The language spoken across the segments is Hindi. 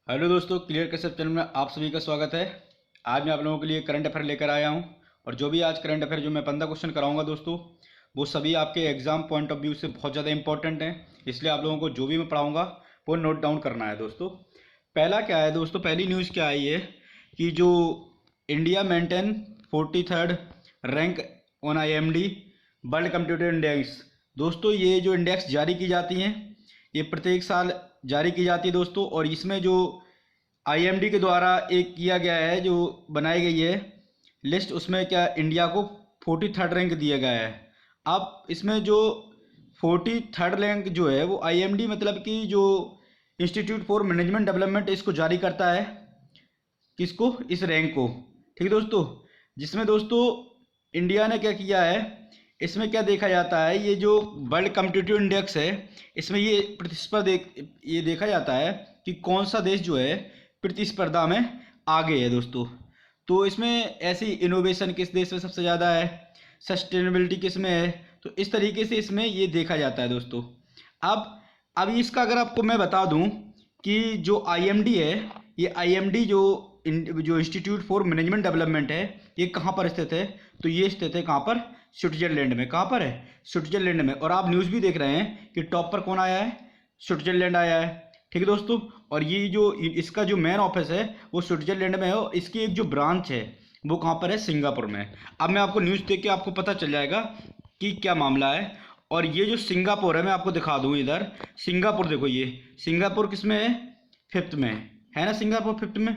हेलो दोस्तों, क्लियर कैसेट चैनल में आप सभी का स्वागत है। आज मैं आप लोगों के लिए करंट अफेयर लेकर आया हूं और जो भी आज करंट अफेयर जो मैं 15 क्वेश्चन कराऊंगा दोस्तों, वो सभी आपके एग्जाम पॉइंट ऑफ व्यू से बहुत ज़्यादा इंपॉर्टेंट हैं। इसलिए आप लोगों को जो भी मैं पढ़ाऊंगा वो नोट डाउन करना है दोस्तों। पहला क्या है दोस्तों, पहली न्यूज़ क्या आई है कि जो India maintain 43rd rank on IMD world computer index. दोस्तों ये जो इंडेक्स जारी की जाती हैं, ये प्रत्येक साल जारी की जाती है दोस्तों। और इसमें जो IMD के द्वारा एक किया गया है, जो बनाई गई है लिस्ट, उसमें क्या इंडिया को 43rd रैंक दिया गया है। अब इसमें जो 43rd रैंक जो है वो IMD मतलब कि जो इंस्टीट्यूट फॉर मैनेजमेंट डेवलपमेंट इसको जारी करता है। किसको? इस रैंक को। ठीक है दोस्तों, जिसमें दोस्तों इंडिया ने क्या किया है, इसमें क्या देखा जाता है, ये जो वर्ल्ड कॉम्पिटिटिव इंडेक्स है, इसमें ये ये देखा जाता है कि कौन सा देश जो है प्रतिस्पर्धा में आगे है दोस्तों। तो इसमें ऐसी इनोवेशन किस देश में सबसे ज़्यादा है, सस्टेनेबिलिटी किस में है, तो इस तरीके से इसमें ये देखा जाता है दोस्तों। अब इसका अगर आपको मैं बता दूं कि जो IMD है, ये IMD जो इंस्टीट्यूट फॉर मैनेजमेंट डेवलपमेंट है, ये कहाँ पर स्थित है, तो ये स्थित है कहाँ पर? स्विट्जरलैंड में। कहाँ पर है? स्विट्जरलैंड में। और आप न्यूज़ भी देख रहे हैं कि टॉप पर कौन आया है? स्विट्जरलैंड आया है। ठीक है दोस्तों, और ये जो इसका जो मेन ऑफिस है वो स्विट्जरलैंड में है, और इसकी एक जो ब्रांच है वो कहाँ पर है? सिंगापुर में। अब मैं आपको न्यूज़ देख के आपको पता चल जाएगा कि क्या मामला है। और ये जो सिंगापुर है, मैं आपको दिखा दूँ इधर। सिंगापुर देखो, ये सिंगापुर किस में है? 5th में है ना, सिंगापुर 5th में।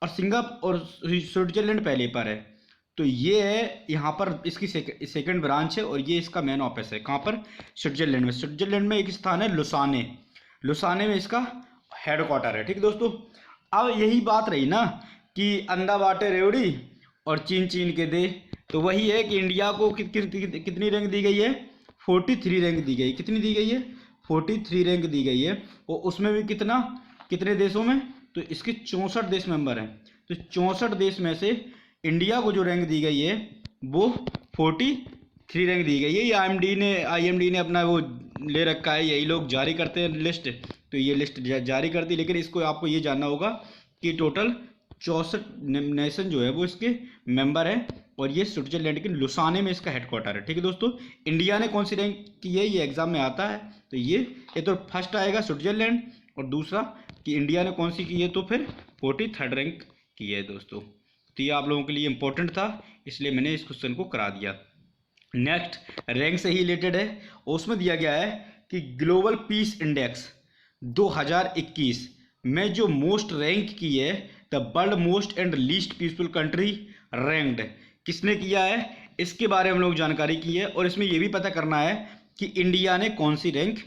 और और स्विट्जरलैंड पहले पर है। तो ये है यहाँ पर इसकी सेकंड ब्रांच है, और ये इसका मेन ऑफिस है। कहाँ पर? स्विट्जरलैंड में। स्विट्जरलैंड में एक स्थान है लुसाने, लुसाने में इसका हेडक्वार्टर है। ठीक दोस्तों, अब यही बात रही ना कि अंडा बाटे रेवड़ी और चीन चीन के दे। तो वही है कि इंडिया को कितनी रैंक दी गई है? 43 रैंक दी गई। कितनी दी गई है? 43 रैंक दी गई है। और उसमें भी कितने देशों में? तो इसके 64 देश मेंबर हैं। तो 64 देश में से इंडिया को जो रैंक दी गई है वो 43 रैंक दी गई है। ये IMD ने अपना वो ले रखा है, यही लोग जारी करते हैं लिस्ट। तो ये लिस्ट जारी कर दी, लेकिन इसको आपको ये जानना होगा कि टोटल 64 नेशन जो है वो इसके मेंबर है, और ये स्विट्जरलैंड के लुसाने में इसका हेडक्वार्टर है। ठीक है दोस्तों, इंडिया ने कौन सी रैंक की है, ये एग्जाम में आता है। तो ये तो फर्स्ट आएगा स्विट्जरलैंड, और दूसरा कि इंडिया ने कौन सी की है, तो फिर 43rd रैंक की है दोस्तों। तो ये आप लोगों के लिए इंपॉर्टेंट था, इसलिए मैंने इस क्वेश्चन को करा दिया। नेक्स्ट रैंक से ही रिलेटेड है, उसमें दिया गया है कि ग्लोबल पीस इंडेक्स 2021 में जो मोस्ट रैंक की है, the world most and least peaceful country ranked, किसने किया है, इसके बारे में हम लोग जानकारी की है। और इसमें यह भी पता करना है कि इंडिया ने कौन सी रैंक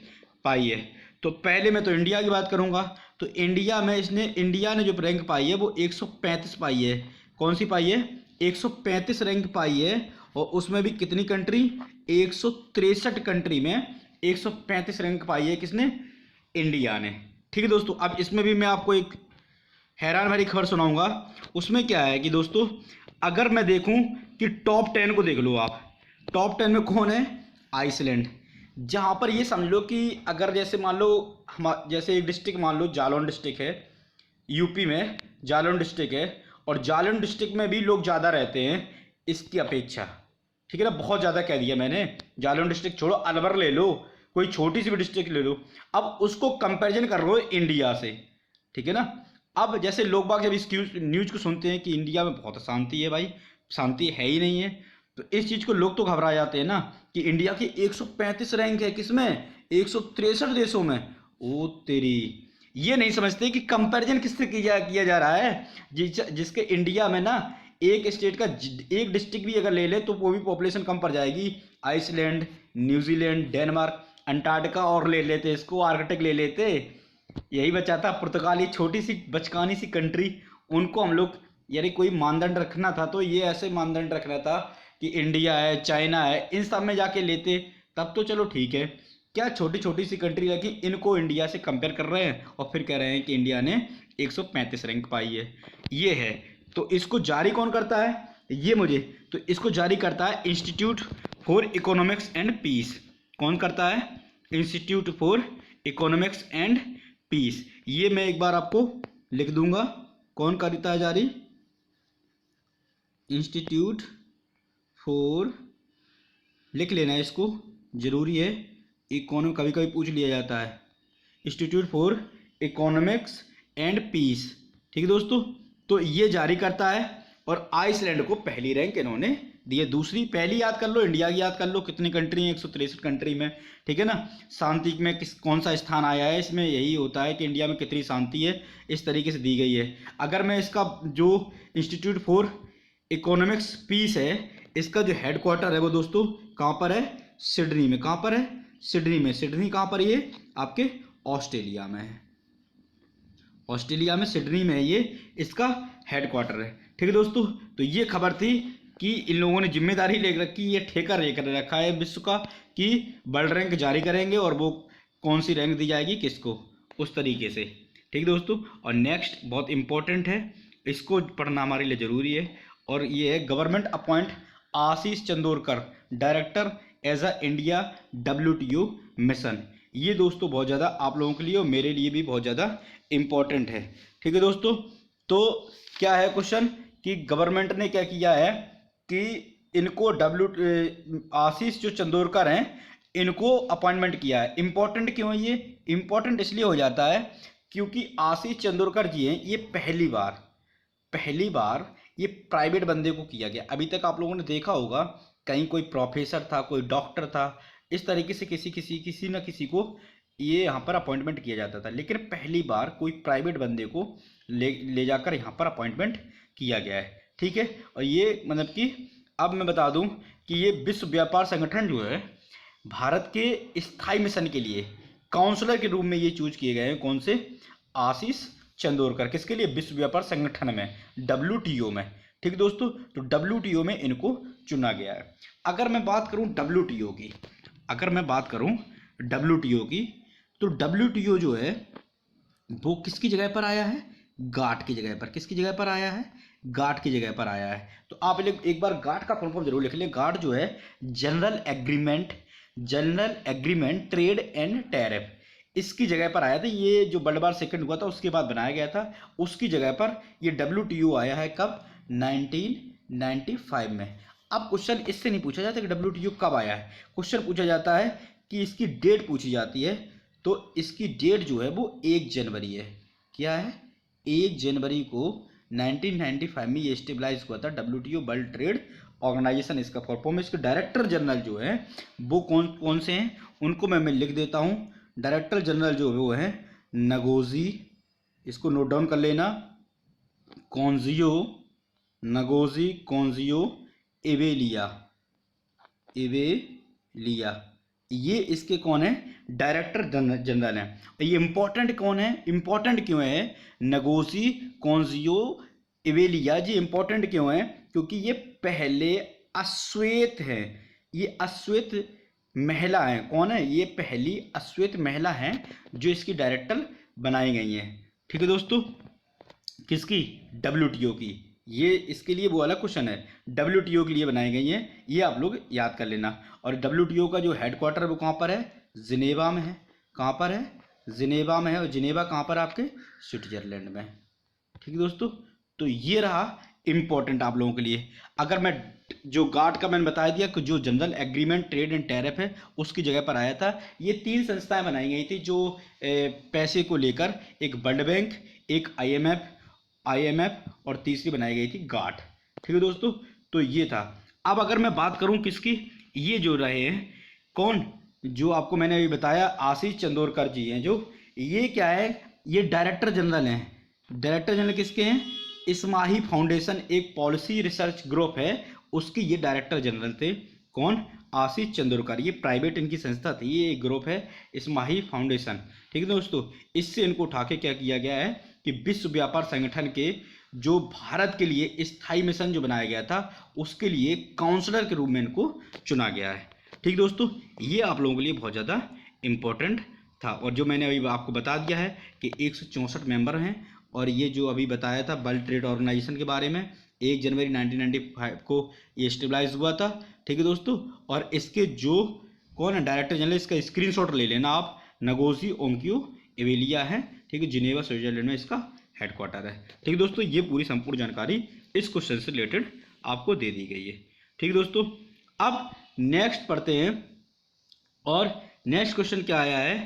पाई है। तो पहले मैं तो इंडिया की बात करूंगा। तो इंडिया ने जो रैंक पाई है वो 135 पाई है। कौन सी पाई है? 135 रैंक पाई है। और उसमें भी कितनी कंट्री? 163 कंट्री में 135 रैंक पाई है। किसने? इंडिया ने। ठीक है दोस्तों, अब इसमें भी मैं आपको एक हैरान भरी खबर सुनाऊंगा। उसमें क्या है कि दोस्तों, अगर मैं देखूं कि टॉप 10 को देख लो आप, टॉप 10 में कौन है? आइसलैंड। जहां पर ये समझ लो कि अगर जैसे मान लो जैसे एक डिस्ट्रिक्ट मान लो जालौन डिस्ट्रिक्ट है, यूपी में जालौन डिस्ट्रिक्ट है, और जालौन डिस्ट्रिक्ट में भी लोग ज़्यादा रहते हैं इसकी अपेक्षा। ठीक है ना, बहुत ज़्यादा कह दिया मैंने। जालौन डिस्ट्रिक्ट छोड़ो, अलवर ले लो, कोई छोटी सी भी डिस्ट्रिक्ट ले लो, अब उसको कंपैरिजन कर लो इंडिया से। ठीक है ना, अब जैसे लोग बाग जब इस न्यूज़ को सुनते हैं कि इंडिया में बहुत शांति है, भाई शांति है ही नहीं है, तो इस चीज़ को लोग तो घबरा जाते हैं ना कि इंडिया की 135 रैंक है, किसमें? 163 देशों में। ओ तेरी, ये नहीं समझते कि कंपैरिजन किससे किया जा रहा है। जिसके इंडिया में ना एक स्टेट का एक डिस्ट्रिक्ट भी अगर ले ले तो वो भी पॉपुलेशन कम पड़ जाएगी। आइसलैंड, न्यूजीलैंड, डेनमार्क, अंटार्कटिका और ले लेते, इसको आर्कटिक ले लेते, यही बचा था पुर्तगाल, ये छोटी सी बचकानी सी कंट्री। उनको हम लोग यानी कोई मानदंड रखना था तो ये ऐसे मानदंड रखना था कि इंडिया है, चाइना है, इन सब में जाके लेते, तब तो चलो ठीक है। क्या छोटी छोटी सी कंट्री रखी, इनको इंडिया से कंपेयर कर रहे हैं और फिर कह रहे हैं कि इंडिया ने 135 रैंक पाई है। ये है, तो इसको जारी कौन करता है? ये मुझे तो इसको जारी करता है institute for economics and peace. कौन करता है? Institute for economics and peace. ये मैं एक बार आपको लिख दूंगा। कौन करता है जारी? इंस्टीट्यूट फॉर, लिख लेना है इसको, जरूरी है, इकोनॉमी कभी कभी पूछ लिया जाता है, institute for economics and peace. ठीक है दोस्तों, तो ये जारी करता है और आइसलैंड को पहली रैंक इन्होंने दी है। दूसरी, पहली याद कर लो, इंडिया की याद कर लो, कितनी कंट्री है, 163 कंट्री में। ठीक है ना, शांति में कौन सा स्थान आया है, इसमें यही होता है कि इंडिया में कितनी शांति है, इस तरीके से दी गई है। अगर मैं इसका जो इंस्टीट्यूट फॉर इकोनॉमिक्स पीस है, इसका जो हेडक्वार्टर है वो दोस्तों कहाँ पर है? सिडनी में। कहाँ पर है? सिडनी में। सिडनी कहाँ पर? ये आपके ऑस्ट्रेलिया में है, ऑस्ट्रेलिया में सिडनी में है ये इसका हेडक्वार्टर है। ठीक है दोस्तों, तो ये खबर थी कि इन लोगों ने जिम्मेदारी ले रखी, ये ठेका लेकर रखा है विश्व का कि वर्ल्ड रैंक जारी करेंगे और वो कौन सी रैंक दी जाएगी किसको, उस तरीके से। ठीक है दोस्तों, और नेक्स्ट बहुत इंपॉर्टेंट है, इसको पढ़ना हमारे लिए ज़रूरी है, और ये है government appoint Ashish Chandorkar director as a India WTO mission. ये दोस्तों बहुत ज़्यादा आप लोगों के लिए और मेरे लिए भी बहुत ज़्यादा इम्पोर्टेंट है। ठीक है दोस्तों, तो क्या है क्वेश्चन कि गवर्नमेंट ने क्या किया है कि इनको आशीष जो चंदोरकर हैं इनको अपॉइंटमेंट किया है। इम्पोर्टेंट क्यों है ये? इम्पोर्टेंट इसलिए हो जाता है क्योंकि आशीष चंदोरकर जी हैं, ये पहली बार ये प्राइवेट बंदे को किया गया। अभी तक आप लोगों ने देखा होगा कहीं कोई प्रोफेसर था, कोई डॉक्टर था, इस तरीके से किसी न किसी को ये यहाँ पर अपॉइंटमेंट किया जाता था, लेकिन पहली बार कोई प्राइवेट बंदे को ले जाकर यहाँ पर अपॉइंटमेंट किया गया है। ठीक है, और ये मतलब कि अब मैं बता दूं कि ये विश्व व्यापार संगठन जो है भारत के स्थायी मिशन के लिए काउंसलर के रूप में ये चूज किए गए हैं। कौन से? आशीष चंदोरकर। किसके लिए? विश्व व्यापार संगठन में, WTO में। ठीक है दोस्तों, तो WTO में इनको चुना गया है। अगर मैं बात करूं WTO की, तो WTO जो है वो किसकी जगह पर आया है? गाट की जगह पर। किसकी जगह पर आया है? गाट की जगह पर आया है। तो आप एक बार गाट का फुल फॉर्म जरूर लिख ले। गाट जो है general agreement trade and tariff, इसकी जगह पर आया था। ये जो वर्ल्ड वॉर सेकंड हुआ था उसके बाद बनाया गया था, उसकी जगह पर ये WTO आया है। कब? 1995 में। अब क्वेश्चन इससे नहीं पूछा जाता कि WTO कब आया है, क्वेश्चन पूछा जाता है कि इसकी डेट पूछी जाती है। तो इसकी डेट जो है वो 1 जनवरी है। क्या है? 1 जनवरी को 1995 में ये स्टेबलाइज हुआ था, WTO वर्ल्ड ट्रेड ऑर्गेनाइजेशन इसका फुल फॉर्म। इसके डायरेक्टर जनरल जो है वो कौन से हैं, उनको मैं लिख देता हूँ। डायरेक्टर जनरल जो है वो है नगोजी, इसको नोट डाउन कर लेना, नगोजी कॉन्जियो एवेलिया। ये इसके कौन है? डायरेक्टर जनरल हैं। ये इंपॉर्टेंट कौन है? इंपॉर्टेंट क्यों है नगोजी कॉन्जियो एवेलिया जी? इंपॉर्टेंट क्यों है? क्योंकि ये पहले अश्वेत हैं, ये अश्वेत महिला हैं। कौन है? ये पहली अश्वेत महिला हैं जो इसकी डायरेक्टर बनाई गई हैं। ठीक है दोस्तों, किसकी? WTO की। ये इसके लिए वो वाला क्वेश्चन है, WTO के लिए बनाई गई हैं, ये आप लोग याद कर लेना। और WTO का जो हेडक्वार्टर है वो कहाँ पर है? जिनेवा में है। कहाँ पर है? जिनेवा में है। और जिनेवा कहाँ पर? आपके स्विट्जरलैंड में। ठीक है दोस्तों, तो ये रहा इम्पोर्टेंट आप लोगों के लिए। अगर मैं जो गार्ड का मैंने बता दिया कि जो general agreement trade and tariff है उसकी जगह पर आया था। ये 3 संस्थाएं बनाई गई थी जो पैसे को लेकर, एक वर्ल्ड बैंक, एक IMF और तीसरी बनाई गई थी गार्ड। ठीक है दोस्तों, तो ये था। अब अगर मैं बात करूं किसकी, ये जो रहे हैं कौन, जो आपको मैंने अभी बताया आशीष चंदोरकर जी हैं, जो ये क्या है, ये डायरेक्टर जनरल हैं। डायरेक्टर जनरल किसके हैं? इस्माही फाउंडेशन एक पॉलिसी रिसर्च ग्रुप है, उसकी ये डायरेक्टर जनरल थे। कौन? आशीष चंदोरकर। ये प्राइवेट इनकी संस्था थी, ये एक ग्रुप है इस्माही फाउंडेशन। ठीक है दोस्तों, इससे इनको उठा के क्या किया गया है कि विश्व व्यापार संगठन के जो भारत के लिए स्थायी मिशन जो बनाया गया था उसके लिए काउंसलर के रूप में इनको चुना गया है। ठीक दोस्तों, ये आप लोगों के लिए बहुत ज़्यादा इम्पोर्टेंट था। और जो मैंने अभी आपको बता दिया है कि 164 मेंबर हैं, और ये जो अभी बताया था वर्ल्ड ट्रेड ऑर्गेनाइजेशन के बारे में, 1 जनवरी 1995 को ये स्टेबलाइज हुआ था। ठीक है दोस्तों, और इसके जो कौन है डायरेक्टर जनरल, इसका स्क्रीनशॉट ले लेना आप, नगोजी ओंकियो एवेलिया है। ठीक है, जिनेवा स्विट्जरलैंड में इसका हेडक्वार्टर है। ठीक है दोस्तों, ये पूरी संपूर्ण जानकारी इस क्वेश्चन से रिलेटेड आपको दे दी गई है। ठीक है दोस्तों, अब नेक्स्ट पढ़ते हैं। और नेक्स्ट क्वेश्चन क्या आया है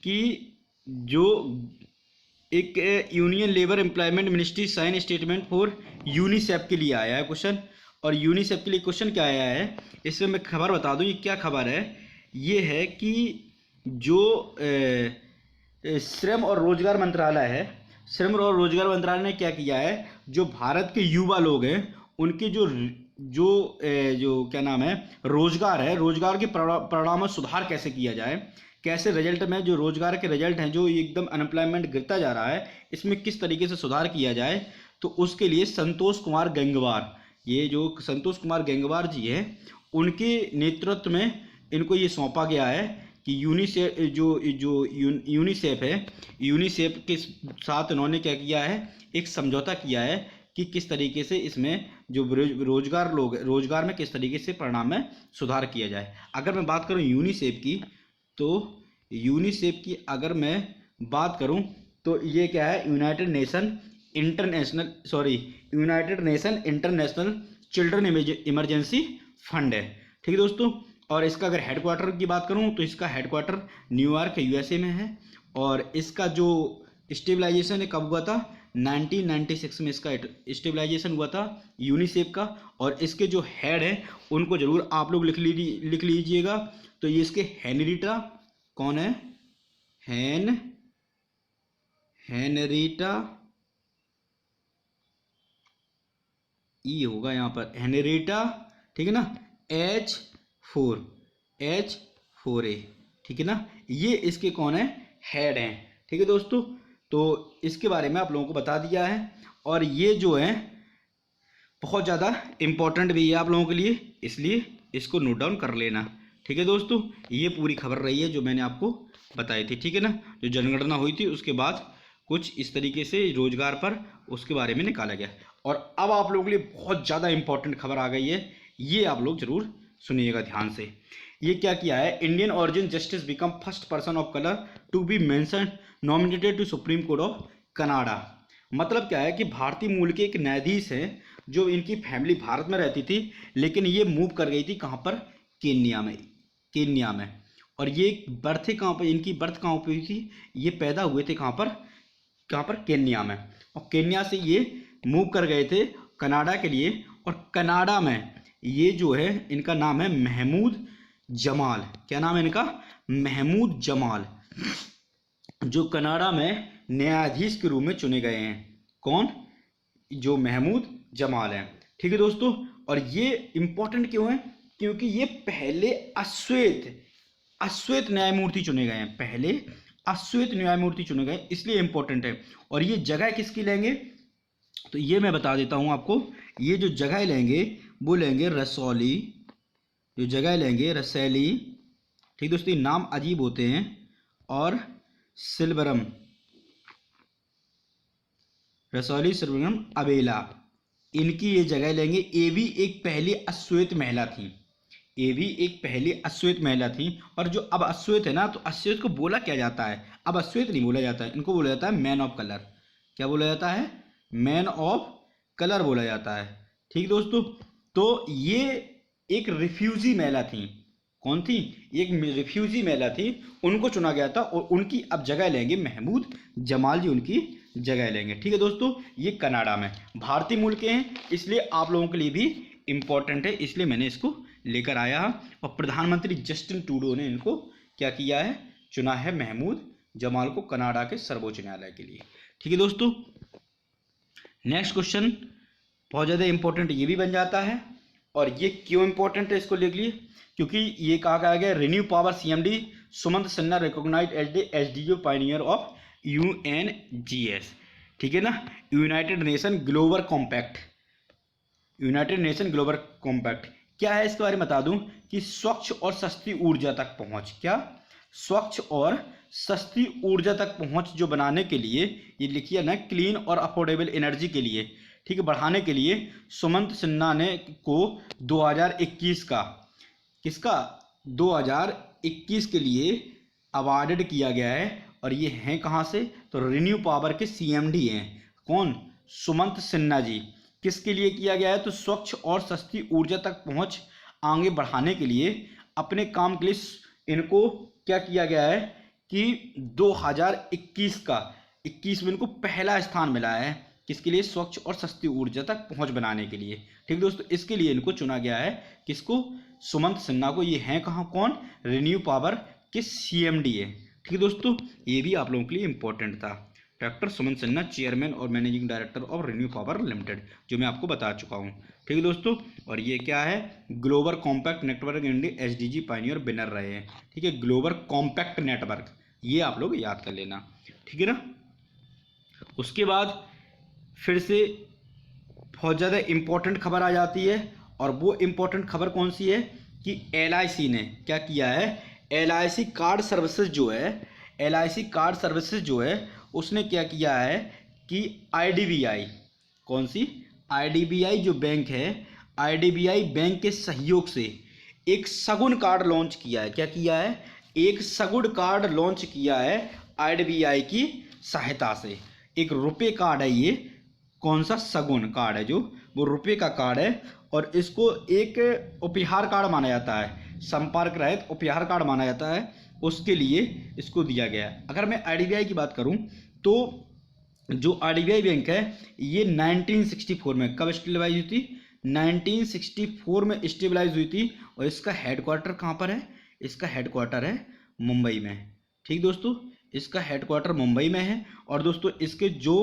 कि जो एक union labour employment ministry sign statement for UNICEF के लिए आया है क्वेश्चन। और यूनिसेफ के लिए क्वेश्चन क्या आया है, इसमें मैं खबर बता दूं। ये क्या खबर है, ये है कि जो श्रम और रोजगार मंत्रालय है, श्रम और रोजगार मंत्रालय ने क्या किया है, जो भारत के युवा लोग हैं उनके जो जो जो क्या नाम है, रोजगार है, रोजगार के परिणाम में सुधार कैसे किया जाए, कैसे रिजल्ट में जो रोजगार के रिजल्ट हैं, जो एकदम अनएम्प्लॉयमेंट गिरता जा रहा है, इसमें किस तरीके से सुधार किया जाए। तो उसके लिए संतोष कुमार गंगवार, ये जो संतोष कुमार गंगवार जी हैं, उनके नेतृत्व में इनको ये सौंपा गया है कि यूनिसेफ यूनिसेफ है, यूनिसेफ के साथ इन्होंने क्या किया है, एक समझौता किया है कि किस तरीके से इसमें जो रोजगार लोग, रोजगार में किस तरीके से परिणाम में सुधार किया जाए। अगर मैं बात करूं यूनिसेफ की, तो यूनिसेफ की अगर मैं बात करूं तो ये क्या है, United nation international children emergency fund है। ठीक है दोस्तों, और इसका अगर हेडक्वार्टर की बात करूं तो इसका हेडक्वार्टर न्यूयॉर्क यूएसए में है। और इसका जो स्टेबलाइजेशन है कब हुआ था, 1996 में इसका स्टेबलाइजेशन हुआ था यूनिसेफ का। और इसके जो हेड है उनको जरूर आप लोग लिख लीजिएगा। तो ये इसके हेनरीटा, कौन है, हेनरीटा ई होगा यहाँ पर, हेनरीटा, ठीक है ना, H4A, ठीक है ना, ये इसके कौन है, हेड हैं। ठीक है दोस्तों, तो इसके बारे में आप लोगों को बता दिया है। और ये जो है बहुत ज़्यादा इम्पोर्टेंट भी है आप लोगों के लिए, इसलिए इसको नोट डाउन कर लेना। ठीक है दोस्तों, ये पूरी खबर रही है जो मैंने आपको बताई थी। ठीक है ना, जो जनगणना हुई थी उसके बाद कुछ इस तरीके से रोजगार पर उसके बारे में निकाला गया। और अब आप लोगों के लिए बहुत ज़्यादा इंपॉर्टेंट खबर आ गई है, ये आप लोग जरूर सुनिएगा ध्यान से। ये क्या किया है, Indian origin justice become first person of colour to be mention nominated to supreme court of Canada. मतलब क्या है कि भारतीय मूल के एक न्यायाधीश हैं, जो इनकी फैमिली भारत में रहती थी लेकिन ये मूव कर गई थी कहाँ पर, केन्या में। और ये बर्थ कहाँ पर, इनकी बर्थ कहाँ पर हुई थी, ये पैदा हुए थे कहाँ पर, केन्या में। और केन्या से ये मूव कर गए थे कनाडा के लिए। और कनाडा में ये जो है, इनका नाम है महमूद जमाल। क्या नाम है इनका, महमूद जमाल, जो कनाडा में न्यायाधीश के रूप में चुने गए हैं। कौन, जो महमूद जमाल हैं। ठीक है दोस्तों, और ये इंपॉर्टेंट क्यों है, क्योंकि ये पहले अश्वेत न्यायमूर्ति चुने गए हैं, पहले अश्वेत न्यायमूर्ति चुने गए, इसलिए इंपॉर्टेंट है। और ये जगह किसकी लेंगे, तो ये मैं बता देता हूं आपको। ये जो जगह लेंगे वो लेंगे रसौली, जो जगह लेंगे रसैली, ठीक दोस्तों, नाम अजीब होते हैं, और सिल्वरम, रसौली, सिल्वरम, अबेला, इनकी ये जगह लेंगे। ये भी एक पहली अश्वेत महिला थी, ये भी एक पहली अश्वेत महिला थी। और जो अब अश्वेत है ना, तो अश्वेत को बोला क्या जाता है, अब अश्वेत नहीं बोला जाता है, इनको बोला जाता है मैन ऑफ कलर। क्या बोला जाता है, मैन ऑफ कलर बोला जाता है। ठीक दोस्तों, तो ये एक रिफ्यूजी महिला थी। कौन थी, एक रिफ्यूजी महिला थी, उनको चुना गया था। और उनकी अब जगह लेंगे महमूद जमाल जी, उनकी जगह लेंगे। ठीक है दोस्तों, ये कनाडा में भारतीय मूल के हैं, इसलिए आप लोगों के लिए भी इंपॉर्टेंट है, इसलिए मैंने इसको लेकर आया। और प्रधानमंत्री जस्टिन ट्रूडो ने इनको क्या किया है, चुना है महमूद जमाल को कनाडा के सर्वोच्च न्यायालय के लिए। ठीक है दोस्तों, नेक्स्ट क्वेश्चन बहुत ज़्यादा इंपॉर्टेंट ये भी बन जाता है। और ये क्यों इंपॉर्टेंट है, इसको लिख लिए, क्योंकि ये कहा गया ReNew Power CMD Sumant Sinha recognised as the SDG pioneer of UNGS. ठीक है ना, United Nation Global Compact, United Nation Global Compact क्या है, इसके बारे में बता दूं कि स्वच्छ और सस्ती ऊर्जा तक पहुंच, क्या, स्वच्छ और सस्ती ऊर्जा तक पहुंच जो बनाने के लिए, ये लिखिए ना, क्लीन और अफोर्डेबल एनर्जी के लिए, ठीक है, बढ़ाने के लिए सुमंत सिन्हा ने को 2021 का, किसका, 2021 के लिए अवार्डेड किया गया है। और ये हैं कहाँ से, तो रिन्यू पावर के सीएमडी हैं। कौन? सुमंत सिन्हा जी। किसके लिए किया गया है? तो स्वच्छ और सस्ती ऊर्जा तक पहुंच आगे बढ़ाने के लिए अपने काम के लिए इनको क्या किया गया है कि 2021 का 21 में इनको पहला स्थान मिला है। किसके लिए? स्वच्छ और सस्ती ऊर्जा तक पहुंच बनाने के लिए। ठीक दोस्तों, इसके लिए इनको चुना गया है। किसको? सुमंत सिन्हा को। ये हैं कहाँ? कौन? रिन्यू पावर के सीएमडी है। ठीक है दोस्तों, ये भी आप लोगों के लिए इंपॉर्टेंट था। डॉक्टर सुमंत सिन्हा, चेयरमैन और managing director of renew power limited, जो मैं आपको बता चुका हूँ। ठीक है दोस्तों, और ये क्या है? Global compact network India SDG Pioneer winner रहे हैं। ठीक है, ग्लोबल कॉम्पैक्ट नेटवर्क, ये आप लोग याद कर लेना। ठीक है ना। उसके बाद फिर से बहुत ज़्यादा इम्पोर्टेंट खबर आ जाती है, और वो इम्पोर्टेंट खबर कौन सी है कि एलआईसी ने क्या किया है? एलआईसी कार्ड सर्विसेज जो है, एलआईसी कार्ड सर्विसेज जो है, उसने क्या किया है कि आईडीबीआई, कौन सी? आईडीबीआई जो बैंक है, आईडीबीआई बैंक के सहयोग से एक सगुन कार्ड लॉन्च किया है। क्या किया है? एक सगुन कार्ड लॉन्च किया है आईडीबीआई की सहायता से। एक रुपए कार्ड है ये। कौन सा? सगुन कार्ड है, जो वो रुपए का कार्ड है, और इसको एक उपहार कार्ड माना जाता है, संपर्क रहित उपहार कार्ड माना जाता है, उसके लिए इसको दिया गया है। अगर मैं आईडीबीआई की बात करूं तो जो आईडीबीआई बैंक है ये 1964 में कब स्टेबलाइज हुई थी? 1964 में स्टेबलाइज हुई थी, और इसका हेडक्वार्टर कहाँ पर है? इसका हेडक्वार्टर है मुंबई में। ठीक दोस्तों, इसका हेडक्वार्टर मुंबई में है। और दोस्तों इसके जो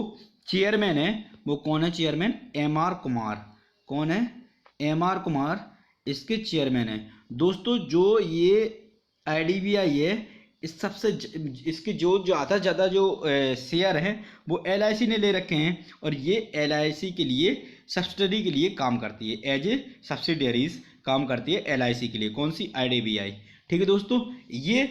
चेयरमैन है वो कौन है? Chairman MR Kumar. कौन है? एमआर कुमार इसके चेयरमैन है। दोस्तों जो ये आईडीबीआई है, इस सबसे इसके जो ज़्यादा ज़्यादा जो शेयर हैं वो एलआईसी ने ले रखे हैं, और ये एलआईसी के लिए सब्सिडरी के लिए काम करती है, एज ए सब्सिडरीज काम करती है एलआईसी के लिए। कौन सी? आईडीबीआई। ठीक है दोस्तों, ये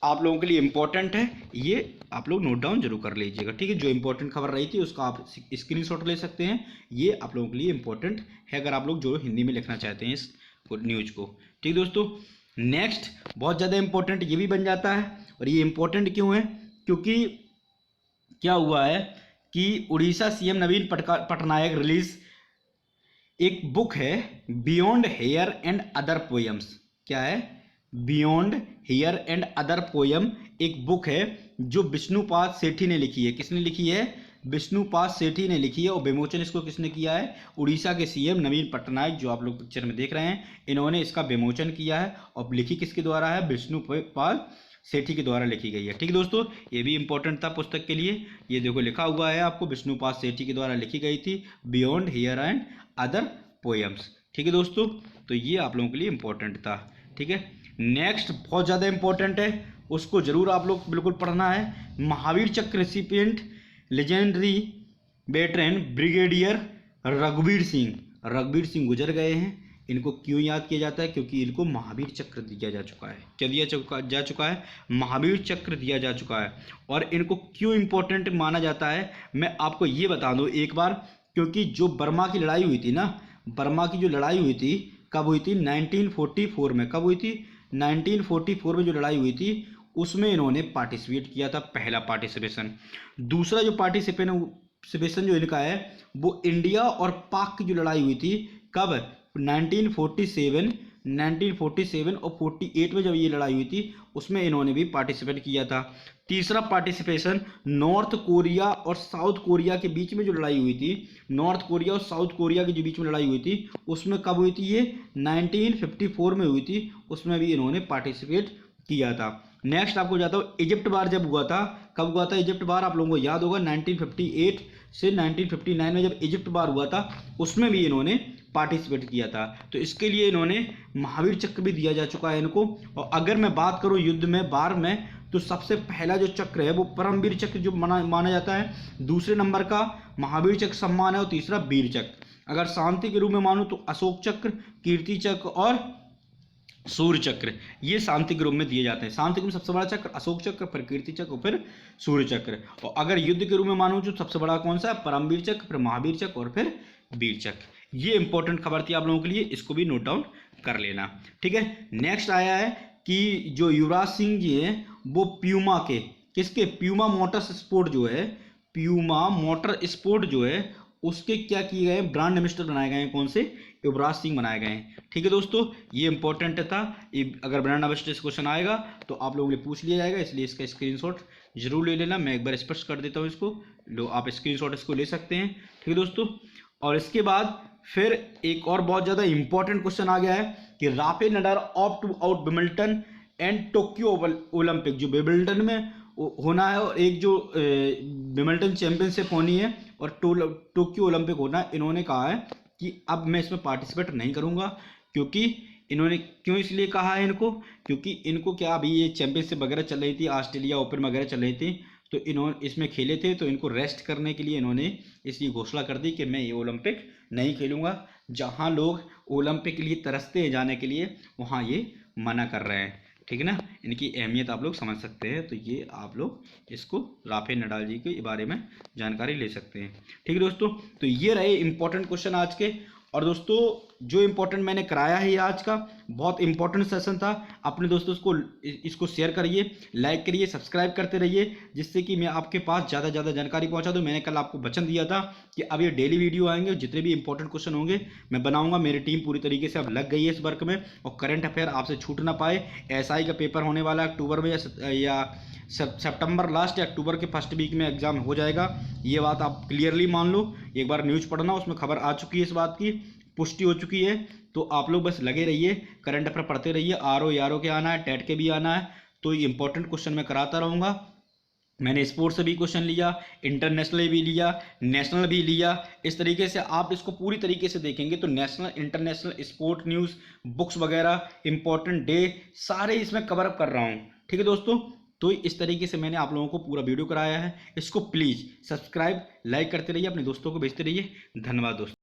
आप लोगों के लिए इंपॉर्टेंट है, ये आप लोग नोट डाउन जरूर कर लीजिएगा। ठीक है, जो इंपॉर्टेंट खबर रही थी उसका आप स्क्रीनशॉट ले सकते हैं। ये आप लोगों के लिए इंपॉर्टेंट है, अगर आप लोग जो हिंदी में लिखना चाहते हैं इस न्यूज को। ठीक दोस्तों, नेक्स्ट बहुत ज़्यादा इंपॉर्टेंट ये भी बन जाता है। और ये इंपॉर्टेंट क्यों है? क्योंकि क्या हुआ है कि उड़ीसा सीएम नवीन पटनायक रिलीज एक बुक है, beyond here and other poems. क्या है? Beyond here and other poem एक बुक है जो विष्णुपाद सेठी ने लिखी है। किसने लिखी है? विष्णुपाद सेठी ने लिखी है। और विमोचन इसको किसने किया है? उड़ीसा के सीएम नवीन पटनायक, जो आप लोग पिक्चर में देख रहे हैं, इन्होंने इसका विमोचन किया है। और लिखी किसके द्वारा है? विष्णुपाद सेठी के द्वारा लिखी गई है। ठीक है दोस्तों, ये भी इंपॉर्टेंट था पुस्तक के लिए। ये देखो लिखा हुआ है आपको, विष्णुपाद सेठी के द्वारा लिखी गई थी, beyond here and other poems. ठीक है दोस्तों, तो ये आप लोगों के लिए इंपॉर्टेंट था। ठीक है, नेक्स्ट बहुत ज़्यादा इंपॉर्टेंट है, उसको जरूर आप लोग बिल्कुल पढ़ना है। महावीर चक्र रेसिपिएंट लेजेंडरी वेटरन ब्रिगेडियर रघुवीर सिंह। रघुवीर सिंह गुजर गए हैं। इनको क्यों याद किया जाता है? क्योंकि इनको महावीर चक्र दिया जा चुका है। क्या दिया जा चुका है? महावीर चक्र दिया जा चुका है। और इनको क्यों इंपॉर्टेंट माना जाता है मैं आपको ये बता दूं एक बार। क्योंकि जो बर्मा की लड़ाई हुई थी ना, बर्मा की जो लड़ाई हुई थी कब हुई थी? 1944 में। कब हुई थी? 1944 में जो लड़ाई हुई थी उसमें इन्होंने पार्टिसिपेट किया था, पहला पार्टिसिपेशन। दूसरा जो पार्टिसिपेशन जो इनका है वो इंडिया और पाक की जो लड़ाई हुई थी, कब? 1947 और 48 में जब ये लड़ाई हुई थी उसमें इन्होंने भी पार्टिसिपेट किया था। तीसरा पार्टिसिपेशन नॉर्थ कोरिया और साउथ कोरिया के बीच में जो लड़ाई हुई थी, नॉर्थ कोरिया और साउथ कोरिया के जो बीच में लड़ाई हुई थी उसमें कब हुई थी? ये 1954 में हुई थी। उसमें भी इन्होंने पार्टिसिपेट किया था। नेक्स्ट आपको जाता हूँ, इजिप्ट वार जब हुआ था, कब हुआ था इजिप्ट वार? आप लोगों को याद होगा 1958 से 1959 में जब इजिप्ट वार हुआ था उसमें भी इन्होंने पार्टिसिपेट किया था। तो इसके लिए इन्होंने महावीर चक्र भी दिया जा चुका है इनको। और अगर मैं बात करूं युद्ध में, वार में, तो सबसे पहला जो चक्र है वो परमवीर चक्र जो माना जाता है। दूसरे नंबर का महावीर चक्र सम्मान है, और तीसरा वीर चक्र। अगर शांति के रूप में मानूं तो अशोक चक्र, कीर्ति चक्र और सूर्य चक्र, ये शांति के रूप में दिए जाते हैं। शांति के रूप में सबसे बड़ा चक्र अशोक चक्र, फिर कीर्ति चक्र, फिर सूर्य चक्र। और अगर युद्ध के रूप में मानूं तो सबसे बड़ा कौन सा है? परमवीर चक्र, फिर महावीर चक्र और फिर वीर चक्र। ये इंपॉर्टेंट खबर थी आप लोगों के लिए, इसको भी नोट डाउन कर लेना। ठीक है, नेक्स्ट आया है कि जो युवराज सिंह जी हैं वो प्यूमा के, किसके? प्यूमा मोटर्स स्पोर्ट जो है, प्यूमा मोटर स्पोर्ट जो है उसके क्या किए गए, ब्रांड एम्बेसडर बनाए गए हैं, कौन से, युवराज सिंह बनाए गए हैं। ठीक है दोस्तों, ये इंपॉर्टेंट था, अगर ब्रांड एम्बेसडर से क्वेश्चन आएगा तो आप लोगों के लिए पूछ लिया जाएगा, इसलिए इसका स्क्रीनशॉट जरूर ले लेना। मैं एक बार स्पष्ट कर देता हूँ इसको, लो आप स्क्रीनशॉट इसको ले सकते हैं। ठीक है दोस्तों, और इसके बाद फिर एक और बहुत ज़्यादा इंपॉर्टेंट क्वेश्चन आ गया है कि Rafael Nadal opt out Wimbledon and Tokyo Olympic, जो विंबलडन में होना है और एक जो विंबलडन चैंपियनशिप होनी है और टोक्यो ओलंपिक होना है, इन्होंने कहा है कि अब मैं इसमें पार्टिसिपेट नहीं करूंगा। क्योंकि इन्होंने क्यों इसलिए कहा है इनको, क्योंकि इनको क्या अभी ये चैंपियनशिप वगैरह चल रही थी, ऑस्ट्रेलिया ओपन वगैरह चल रही थी, तो इन्होंने इसमें खेले थे, तो इनको रेस्ट करने के लिए इन्होंने इसलिए घोषणा कर दी कि मैं ये ओलंपिक नहीं खेलूंगा। जहां लोग ओलंपिक के लिए तरसते हैं जाने के लिए, वहां ये मना कर रहे हैं। ठीक है ना, इनकी अहमियत आप लोग समझ सकते हैं। तो ये आप लोग इसको राफेल नडाल जी के बारे में जानकारी ले सकते हैं। ठीक है दोस्तों, तो ये रहे इंपॉर्टेंट क्वेश्चन आज के। और दोस्तों जो इंपॉर्टेंट मैंने कराया है ये आज का बहुत इंपॉर्टेंट सेशन था, अपने दोस्तों को इसको शेयर करिए, लाइक करिए, सब्सक्राइब करते रहिए, जिससे कि मैं आपके पास ज़्यादा से ज़्यादा जानकारी पहुंचा दूं। मैंने कल आपको वचन दिया था कि अब ये डेली वीडियो आएंगे, जितने भी इंपॉर्टेंट क्वेश्चन होंगे मैं बनाऊंगा। मेरी टीम पूरी तरीके से अब लग गई है इस वर्क में, और करंट अफेयर आपसे छूट ना पाए। एसआई का पेपर होने वाला है अक्टूबर में या सितंबर लास्ट या अक्टूबर के फर्स्ट वीक में एग्जाम हो जाएगा, ये बात आप क्लियरली मान लो। एक बार न्यूज़ पढ़ना, उसमें खबर आ चुकी है, इस बात की पुष्टि हो चुकी है। तो आप लोग बस लगे रहिए, करंट अफेयर पढ़ते रहिए। आरओ के आना है, टेट के भी आना है, तो ये इंपॉर्टेंट क्वेश्चन मैं कराता रहूँगा। मैंने स्पोर्ट्स से भी क्वेश्चन लिया, इंटरनेशनल भी लिया, नेशनल भी लिया। इस तरीके से आप इसको पूरी तरीके से देखेंगे तो national international sport news books वगैरह, इंपॉर्टेंट डे, सारे इसमें कवर अप कर रहा हूँ। ठीक है दोस्तों, तो इस तरीके से मैंने आप लोगों को पूरा वीडियो कराया है। इसको प्लीज़ सब्सक्राइब, लाइक करते रहिए, अपने दोस्तों को भेजते रहिए। धन्यवाद दोस्तों।